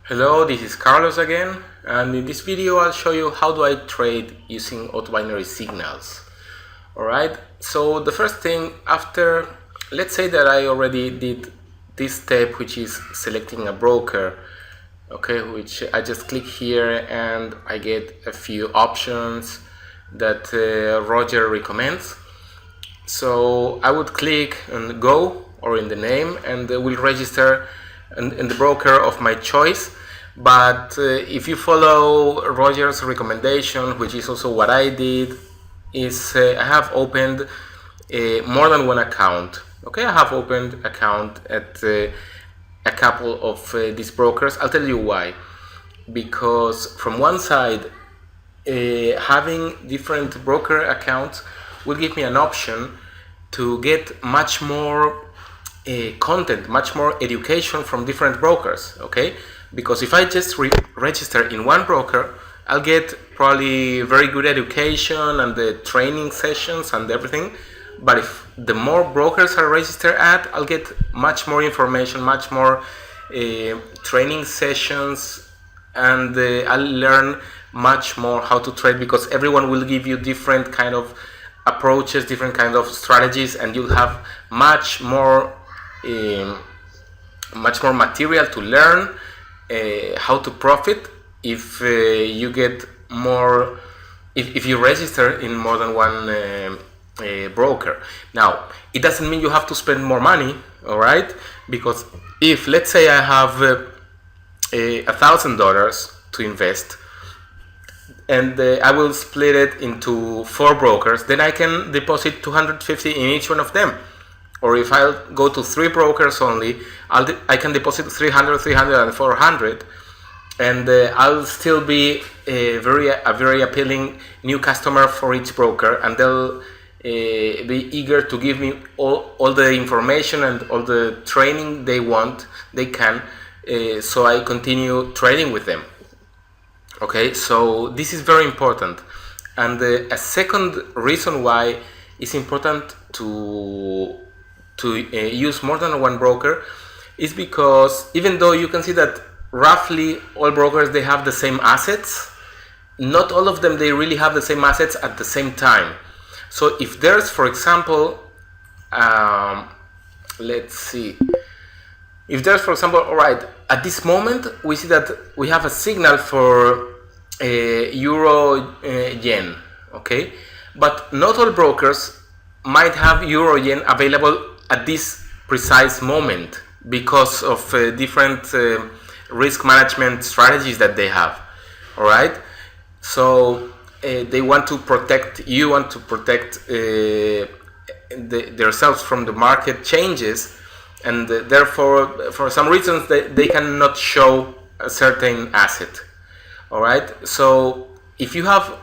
Hello, this is Carlos again, and in this video I'll show you how do I trade using auto binary signals. Alright, so the first thing after, let's say that I already did this step, which is selecting a broker, okay, which I just click here and I get a few options that Roger recommends. So I would click on go or in the name and will register in the broker of my choice. But if you follow Roger's recommendation, which is also what I did, is I have opened more than one account. Okay, I have opened account at a couple of these brokers. I'll tell you why. Because from one side, having different broker accounts will give me an option to get much more content, much more education from different brokers, okay? Because if I just register in one broker, I'll get probably very good education and the training sessions and everything. But if the more brokers I register at, I'll get much more information, much more training sessions, and I'll learn much more how to trade, because everyone will give you different kind of approaches, different kind of strategies, and you'll have much more material to learn how to profit if you get more, if you register in more than one broker. Now, it doesn't mean you have to spend more money, all right? Because if, let's say I have $1,000 to invest, and I will split it into 4 brokers, then I can deposit 250 in each one of them. Or if I go to 3 brokers only, I can deposit 300, 300, and 400, and I'll still be a very appealing new customer for each broker, and they'll be eager to give me all the information and all the training they can, so I continue trading with them. Okay, so this is very important. And a second reason why it's important to use more than one broker is because even though you can see that roughly all brokers, they have the same assets, not all of them, they really have the same assets at the same time. So if there's, for example, let's see, if there's, for example, all right, at this moment we see that we have a signal for euro yen, okay, but not all brokers might have euro yen available at this precise moment because of different risk management strategies that they have. All right, so they want to protect you, want to protect themselves from the market changes, and therefore for some reasons they cannot show a certain asset. All right, so if you have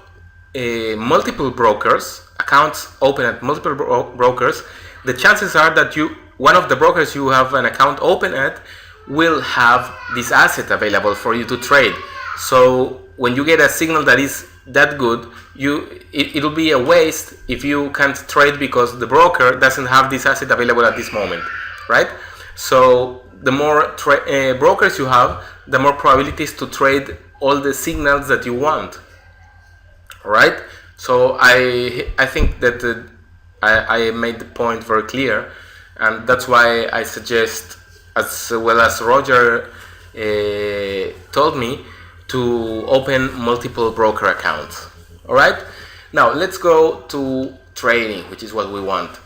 multiple brokers, accounts open at multiple brokers, the chances are that one of the brokers you have an account open at will have this asset available for you to trade. So when you get a signal that is that good, it'll be a waste if you can't trade because the broker doesn't have this asset available at this moment, right? So the more brokers you have, the more probabilities to trade all the signals that you want. All right, so I think that I made the point very clear, and that's why I suggest, as well as Roger told me, to open multiple broker accounts. All right, now let's go to trading, which is what we want.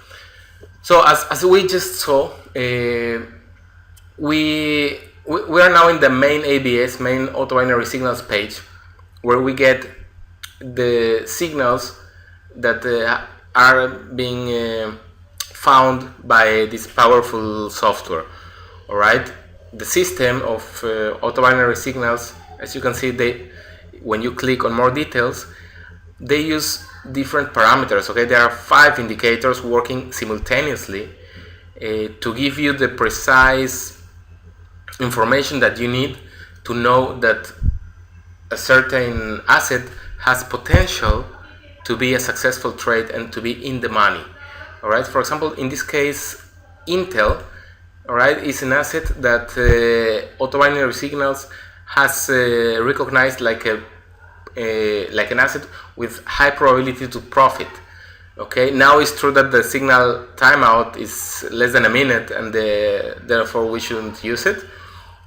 So as we just saw, we are now in the main ABS, main auto binary signals page, where we get the signals that are being found by this powerful software. All right, the system of auto binary signals, as you can see, when you click on more details, they use different parameters. Okay, there are 5 indicators working simultaneously to give you the precise information that you need to know that a certain asset has potential to be a successful trade and to be in the money. All right, for example, in this case, Intel, all right, is an asset that auto binary signals has recognized like an asset with high probability to profit. Okay, now it's true that the signal timeout is less than a minute, and therefore we shouldn't use it.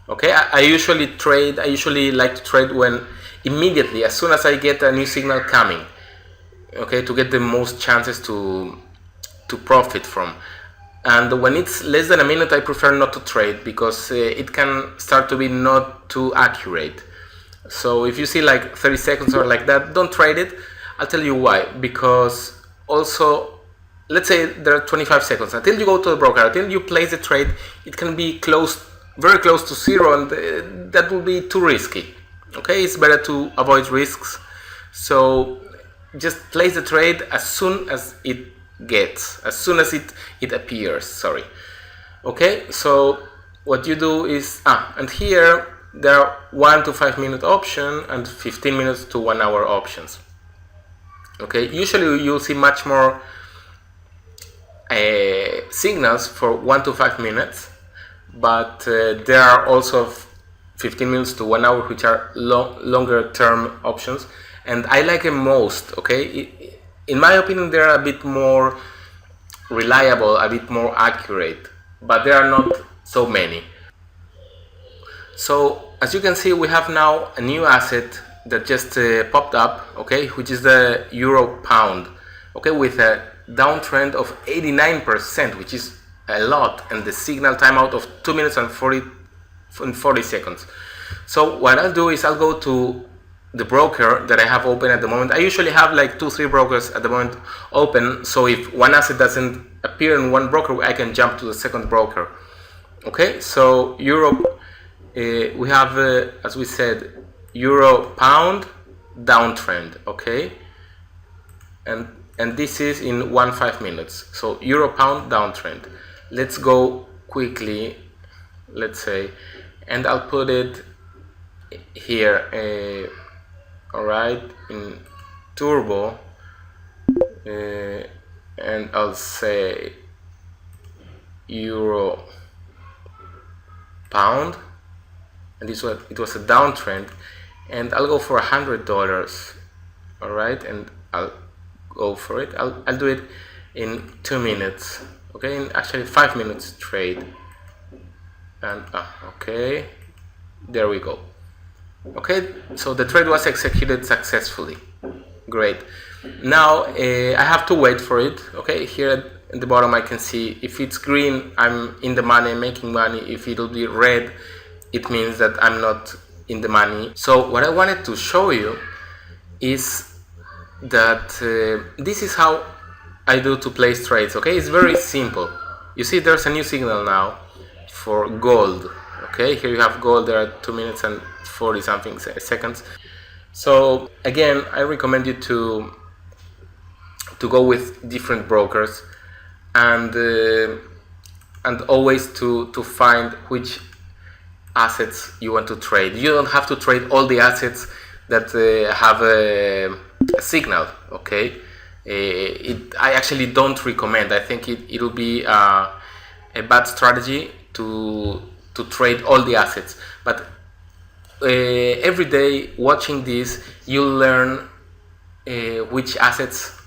Okay, I usually like to trade when immediately, as soon as I get a new signal coming. Okay, to get the most chances to profit from. And when it's less than a minute, I prefer not to trade, because it can start to be not too accurate. So if you see like 30 seconds or like that, don't trade it. I'll tell you why. Because also, let's say there are 25 seconds until you go to the broker, until you place the trade, it can be very close to zero, and that will be too risky. Okay, it's better to avoid risks. So just place the trade as soon as it appears. Sorry. Okay, so what you do is, and here there are 1 to 5 minute option and 15 minutes to 1 hour options. Okay, usually you'll see much more signals for 1 to 5 minutes, but there are also 15 minutes to 1 hour, which are longer term options, and I like them most. Okay, in my opinion, they are a bit more reliable, a bit more accurate, but there are not so many. So as you can see, we have now a new asset that just popped up, okay, which is the euro pound, okay, with a downtrend of 89%, which is a lot, and the signal timeout of 2 minutes and 40 seconds. So what I'll do is I'll go to the broker that I have open at the moment. I usually have like 2-3 brokers at the moment open, so if one asset doesn't appear in one broker, I can jump to the second broker. Okay, so Europe, we have, as we said, euro pound downtrend. Okay, and this is in 1-5 minutes. So euro pound downtrend. Let's go quickly, let's say, and I'll put it here. All right, in turbo, and I'll say euro pound, and it was a downtrend, and I'll go for $100. All right, and I'll go for it. I'll do it in 2 minutes. Okay, in actually 5 minutes trade, and okay, there we go. Okay, so the trade was executed successfully. Great. Now I have to wait for it. Okay, here at the bottom I can see if it's green, I'm in the money, making money. If it'll be red, it means that I'm not in the money. So what I wanted to show you is that this is how I do to place trades. Okay, it's very simple. You see there's a new signal now for gold. Okay, here you have gold. There are 2 minutes and 40 something seconds. So again, I recommend you to go with different brokers, and always to find which assets you want to trade. You don't have to trade all the assets that have a signal. Okay, I actually don't recommend. I think it'll be a bad strategy to trade all the assets, but every day watching this, you'll learn which assets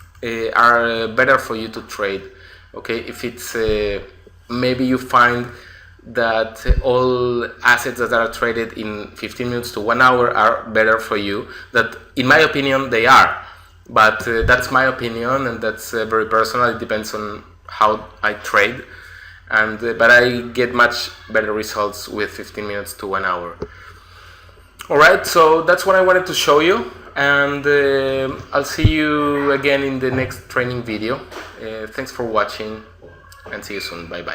are better for you to trade. Okay, if it's maybe you find that all assets that are traded in 15 minutes to 1 hour are better for you, that in my opinion they are, but that's my opinion, and that's very personal. It depends on how I trade, and but I get much better results with 15 minutes to 1 hour. Alright, so that's what I wanted to show you, and I'll see you again in the next training video. Thanks for watching, and see you soon. Bye bye.